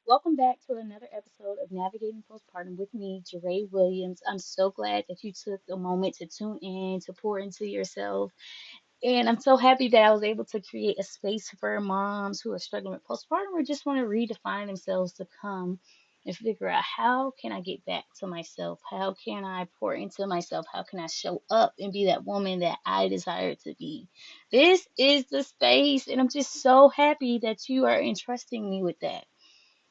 Welcome back to another episode of Navigating Postpartum with me, Jaree Williams. I'm so glad that you took a moment to tune in, to pour into yourself. And I'm so happy that I was able to create a space for moms who are struggling with postpartum or just want to redefine themselves to come and figure out how can I get back to myself? How can I pour into myself? How can I show up and be that woman that I desire to be? This is the space, and I'm just so happy that you are entrusting me with that.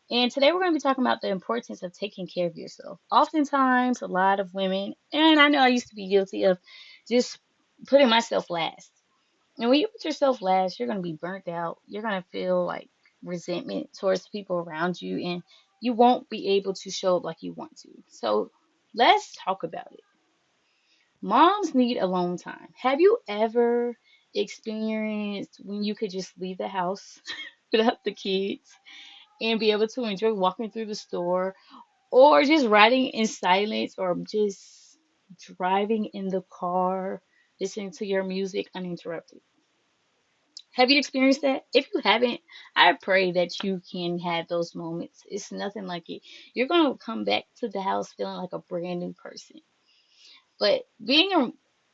And today we're going to be talking about the importance of taking care of yourself. Oftentimes, a lot of women, and I know I used to be guilty of just putting myself last. And when you put yourself last, you're going to be burnt out. You're going to feel like resentment towards people around you, and you won't be able to show up like you want to. So let's talk about it. Moms need alone time. Have you ever experienced when you could just leave the house without the kids and be able to enjoy walking through the store or just riding in silence or just driving in the car, listening to your music uninterrupted? Have you experienced that? If you haven't, I pray that you can have those moments. It's nothing like it. You're going to come back to the house feeling like a brand new person. But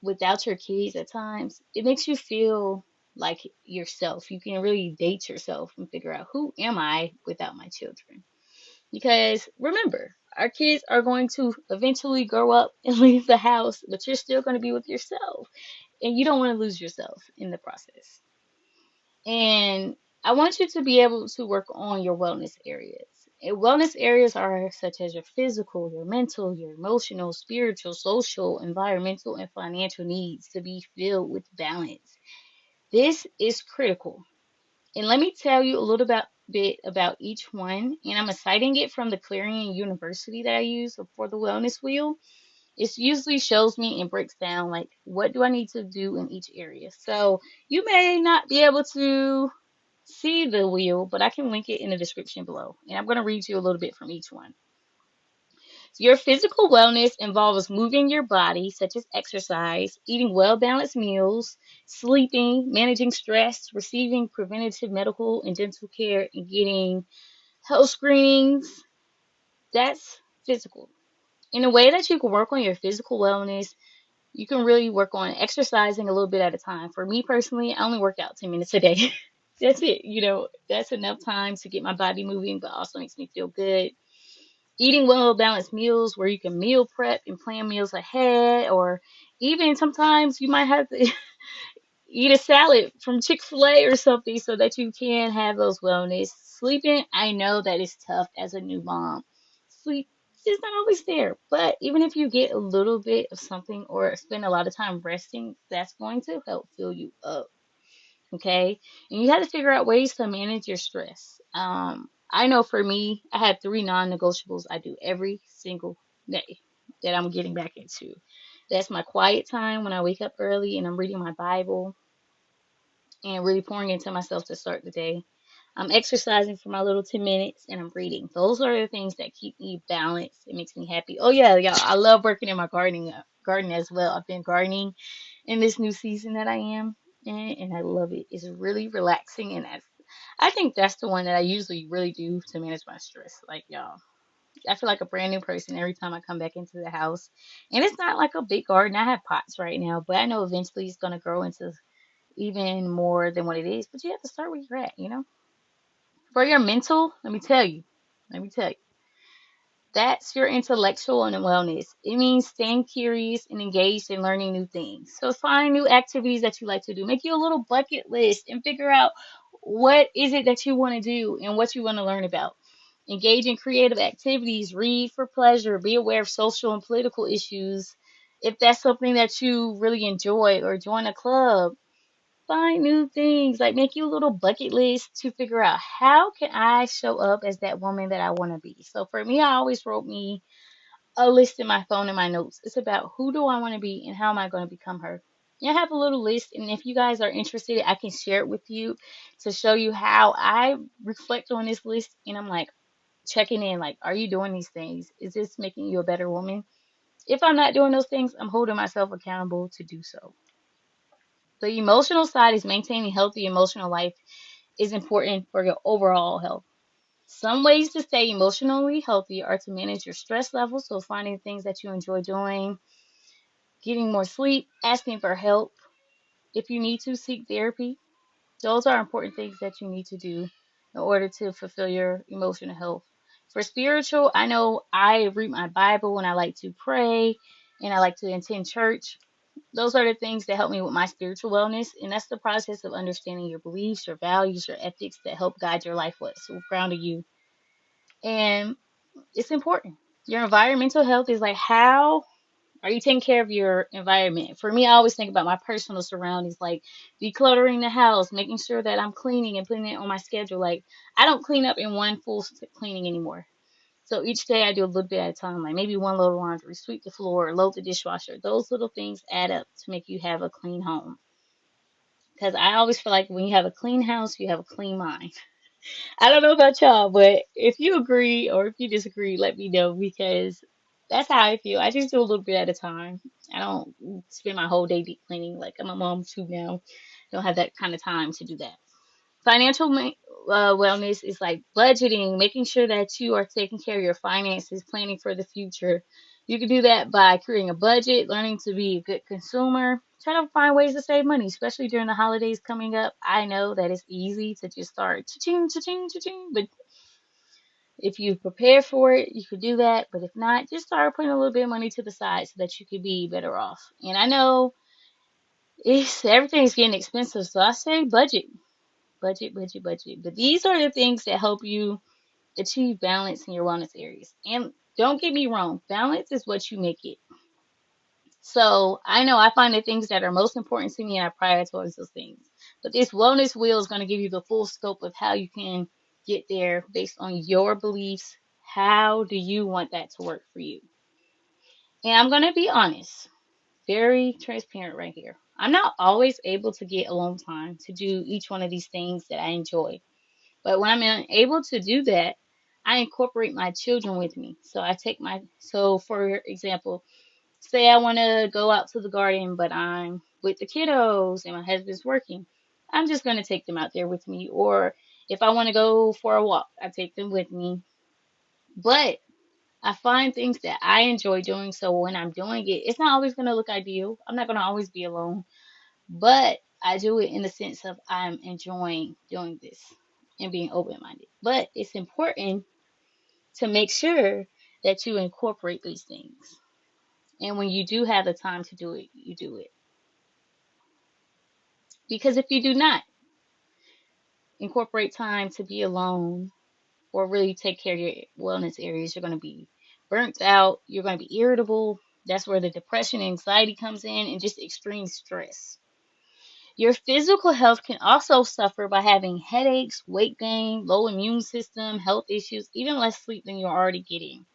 without your kids at times, it makes you feel like yourself. You can really date yourself and figure out, who am I without my children? Because remember, our kids are going to eventually grow up and leave the house, but you're still going to be with yourself. And you don't want to lose yourself in the process. And I want you to be able to work on your wellness areas. And wellness areas are such as your physical, your mental, your emotional, spiritual, social, environmental, and financial needs to be filled with balance. This is critical. And let me tell you a little bit about each one. And I'm citing it from the Clarion University that I use for the wellness wheel. It usually shows me and breaks down like what do I need to do in each area. So you may not be able to see the wheel, but I can link it in the description below. And I'm going to read you a little bit from each one. So your physical wellness involves moving your body, such as exercise, eating well balanced meals, sleeping, managing stress, receiving preventative medical and dental care, and getting health screenings. That's physical. In a way that you can work on your physical wellness, you can really work on exercising a little bit at a time. For me personally, I only work out 10 minutes a day. That's it. That's enough time to get my body moving, but also makes me feel good. Eating well balanced meals where you can meal prep and plan meals ahead, or even sometimes you might have to eat a salad from Chick-fil-A or something so that you can have those wellness. Sleeping, I know that it's tough as a new mom. Sleep is not always there, but even if you get a little bit of something or spend a lot of time resting, that's going to help fill you up. Okay, and you have to figure out ways to manage your stress. I know for me, I have three non-negotiables I do every single day that I'm getting back into. That's my quiet time when I wake up early and I'm reading my Bible and really pouring into myself to start the day. I'm exercising for my little 10 minutes and I'm reading. Those are the things that keep me balanced. It makes me happy. Oh yeah, y'all, I love working in my garden as well. I've been gardening in this new season that I am in, and I love it. It's really relaxing, and I think that's the one that I usually really do to manage my stress. Like y'all, I feel like a brand new person every time I come back into the house. And it's not like a big garden. I have pots right now, but I know eventually it's gonna grow into even more than what it is. But you have to start where you're at. For your mental, let me tell you, that's your intellectual and wellness. It means staying curious and engaged in learning new things. So find new activities that you like to do. Make you a little bucket list and figure out what is it that you want to do and what you want to learn about. Engage in creative activities, read for pleasure, be aware of social and political issues. If that's something that you really enjoy, or join a club, find new things, like make you a little bucket list to figure out how can I show up as that woman that I want to be. So for me, I always wrote me a list in my phone and my notes. It's about who do I want to be and how am I going to become her. And I have a little list, and if you guys are interested, I can share it with you to show you how I reflect on this list. And I'm like checking in, like, are you doing these things? Is this making you a better woman? If I'm not doing those things, I'm holding myself accountable to do so. The emotional side is maintaining healthy emotional life is important for your overall health. Some ways to stay emotionally healthy are to manage your stress levels, so finding things that you enjoy doing, getting more sleep, asking for help. If you need to, seek therapy. Those are important things that you need to do in order to fulfill your emotional health. For spiritual, I know I read my Bible and I like to pray and I like to attend church. Those are the things that help me with my spiritual wellness. And that's the process of understanding your beliefs, your values, your ethics that help guide your life, what's grounded you. And it's important. Your environmental health is like, how are you taking care of your environment? For me, I always think about my personal surroundings, like decluttering the house, making sure that I'm cleaning and putting it on my schedule. Like, I don't clean up in one full cleaning anymore. So each day I do a little bit at a time, like maybe one load of laundry, sweep the floor, load the dishwasher. Those little things add up to make you have a clean home. Because I always feel like when you have a clean house, you have a clean mind. I don't know about y'all, but if you agree or if you disagree, let me know because that's how I feel. I just do a little bit at a time. I don't spend my whole day deep cleaning. Like I'm a mom too now. Don't have that kind of time to do that. Financial wellness is like budgeting, making sure that you are taking care of your finances, planning for the future. You can do that by creating a budget, learning to be a good consumer, try to find ways to save money, especially during the holidays coming up. I know that it's easy to just start cha-ching, cha-ching, cha-ching, but if you prepare for it, you could do that. But if not, just start putting a little bit of money to the side so that you could be better off. And I know it's everything's getting expensive, so I say budget, budget, budget, budget. But these are the things that help you achieve balance in your wellness areas. And don't get me wrong, balance is what you make it. So I know I find the things that are most important to me and I prioritize those things. But this wellness wheel is going to give you the full scope of how you can get there based on your beliefs. How do you want that to work for you? And I'm going to be honest, very transparent right here. I'm not always able to get alone time to do each one of these things that I enjoy. But when I'm able to do that, I incorporate my children with me. So for example, say I want to go out to the garden, but I'm with the kiddos and my husband's working. I'm just going to take them out there with me. Or if I want to go for a walk, I take them with me. But I find things that I enjoy doing. So when I'm doing it, it's not always going to look ideal. I'm not going to always be alone. But I do it in the sense of I'm enjoying doing this and being open minded. But it's important to make sure that you incorporate these things. And when you do have the time to do it, you do it. Because if you do not incorporate time to be alone or really take care of your wellness areas, you're going to be burnt out, you're going to be irritable. That's where the depression and anxiety comes in and just extreme stress. Your physical health can also suffer by having headaches, weight gain, low immune system, health issues, even less sleep than you're already getting.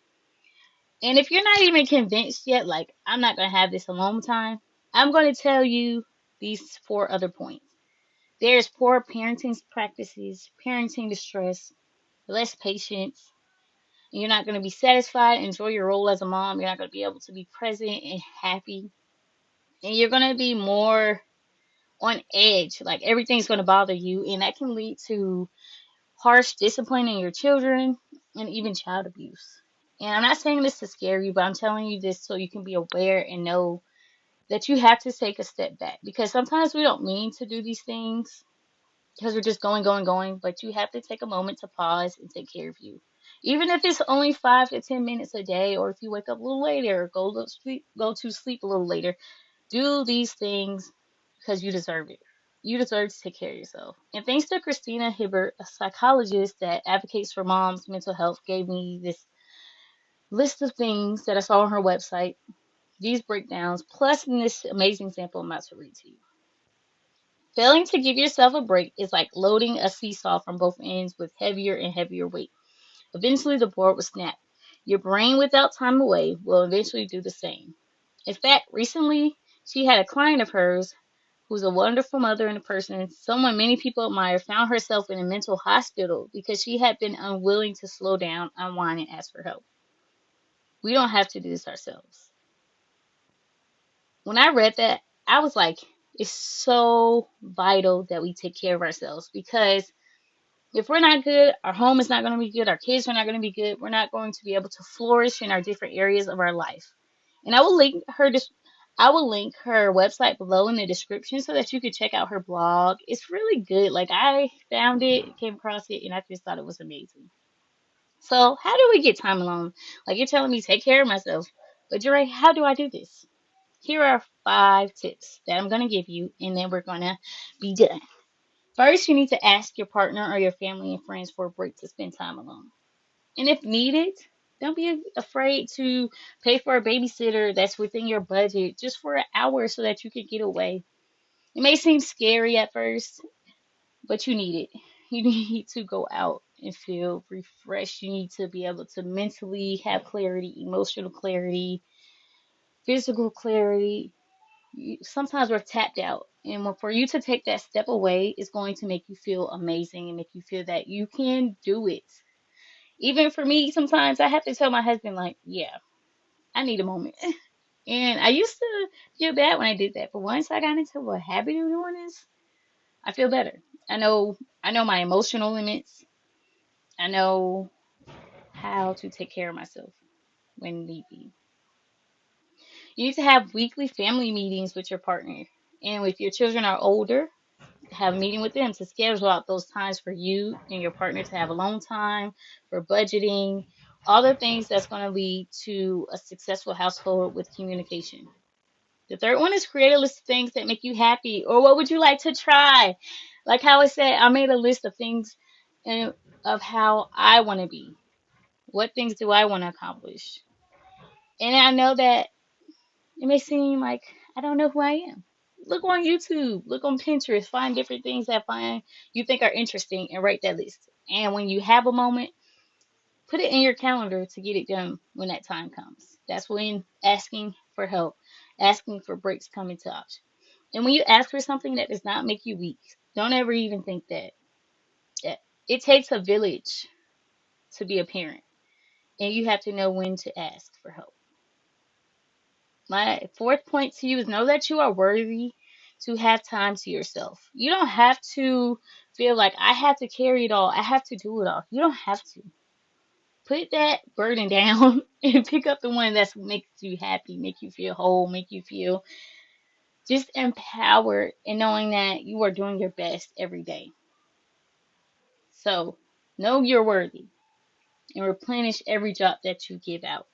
And if you're not even convinced yet, like, I'm not going to have this alone time, I'm going to tell you these four other points. There's poor parenting practices, parenting distress, less patience. You're not going to be satisfied, enjoy your role as a mom. You're not going to be able to be present and happy. And you're going to be more on edge. Like everything's going to bother you. And that can lead to harsh discipline in your children and even child abuse. And I'm not saying this to scare you, but I'm telling you this so you can be aware and know that you have to take a step back. Because sometimes we don't mean to do these things because we're just going, going, going. But you have to take a moment to pause and take care of you. Even if it's only 5 to 10 minutes a day, or if you wake up a little later, or go to sleep a little later, do these things because you deserve it. You deserve to take care of yourself. And thanks to Christina Hibbert, a psychologist that advocates for moms' mental health, gave me this list of things that I saw on her website, these breakdowns, plus in this amazing sample I'm about to read to you. Failing to give yourself a break is like loading a seesaw from both ends with heavier and heavier weight. Eventually, the board will snap. Your brain, without time away, will eventually do the same. In fact, recently, she had a client of hers who's a wonderful mother and a person, someone many people admire, found herself in a mental hospital because she had been unwilling to slow down, unwind, and ask for help. We don't have to do this ourselves. When I read that, I was like, it's so vital that we take care of ourselves because If we're not good, our home is not going to be good, our kids are not going to be good, we're not going to be able to flourish in our different areas of our life. And I will link her website below in the description so that you can check out her blog. It's really good. Like, I found it, came across it, and I just thought it was amazing. So how do we get time alone? Like, you're telling me take care of myself. But Jaree, how do I do this? Here are 5 tips that I'm going to give you, and then we're going to be done. First, you need to ask your partner or your family and friends for a break to spend time alone. And if needed, don't be afraid to pay for a babysitter that's within your budget just for an hour so that you can get away. It may seem scary at first, but you need it. You need to go out and feel refreshed. You need to be able to mentally have clarity, emotional clarity, physical clarity. Sometimes we're tapped out. And for you to take that step away is going to make you feel amazing and make you feel that you can do it. Even for me, sometimes I have to tell my husband, like, yeah, I need a moment. And I used to feel bad when I did that. But once I got into a habit of doing this, I feel better. I know my emotional limits. I know how to take care of myself when need be. You need to have weekly family meetings with your partner. And if your children are older, have a meeting with them to schedule out those times for you and your partner to have alone time, for budgeting, all the things that's going to lead to a successful household with communication. The third one is create a list of things that make you happy, or what would you like to try? Like how I said, I made a list of things and of how I want to be. What things do I want to accomplish? And I know that it may seem like I don't know who I am. Look on YouTube, look on Pinterest, find different things that find you think are interesting and write that list. And when you have a moment, put it in your calendar to get it done when that time comes. That's when asking for help, asking for breaks come into option. And when you ask for something that does not make you weak, don't ever even think that. It takes a village to be a parent, and you have to know when to ask for help. My fourth point to you is know that you are worthy to have time to yourself. You don't have to feel like I have to carry it all. I have to do it all. You don't have to. Put that burden down and pick up the one that makes you happy, make you feel whole, make you feel just empowered and knowing that you are doing your best every day. So know you're worthy and replenish every drop that you give out.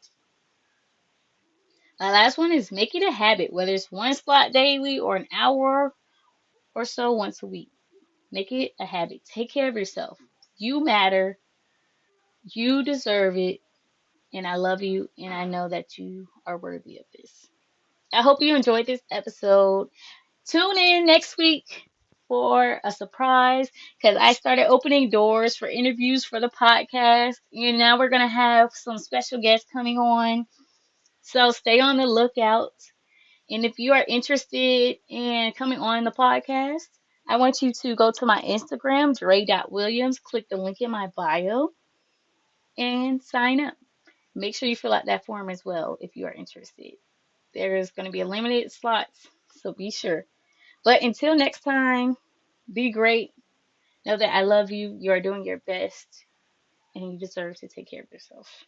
My last one is make it a habit, whether it's one spot daily or an hour or so once a week. Make it a habit. Take care of yourself. You matter. You deserve it. And I love you. And I know that you are worthy of this. I hope you enjoyed this episode. Tune in next week for a surprise because I started opening doors for interviews for the podcast. And now we're going to have some special guests coming on. So stay on the lookout. And if you are interested in coming on the podcast, I want you to go to my Instagram, Jaree.Williams, click the link in my bio, and sign up. Make sure you fill out that form as well if you are interested. There is going to be a limited slots, so be sure. But until next time, be great. Know that I love you. You are doing your best, and you deserve to take care of yourself.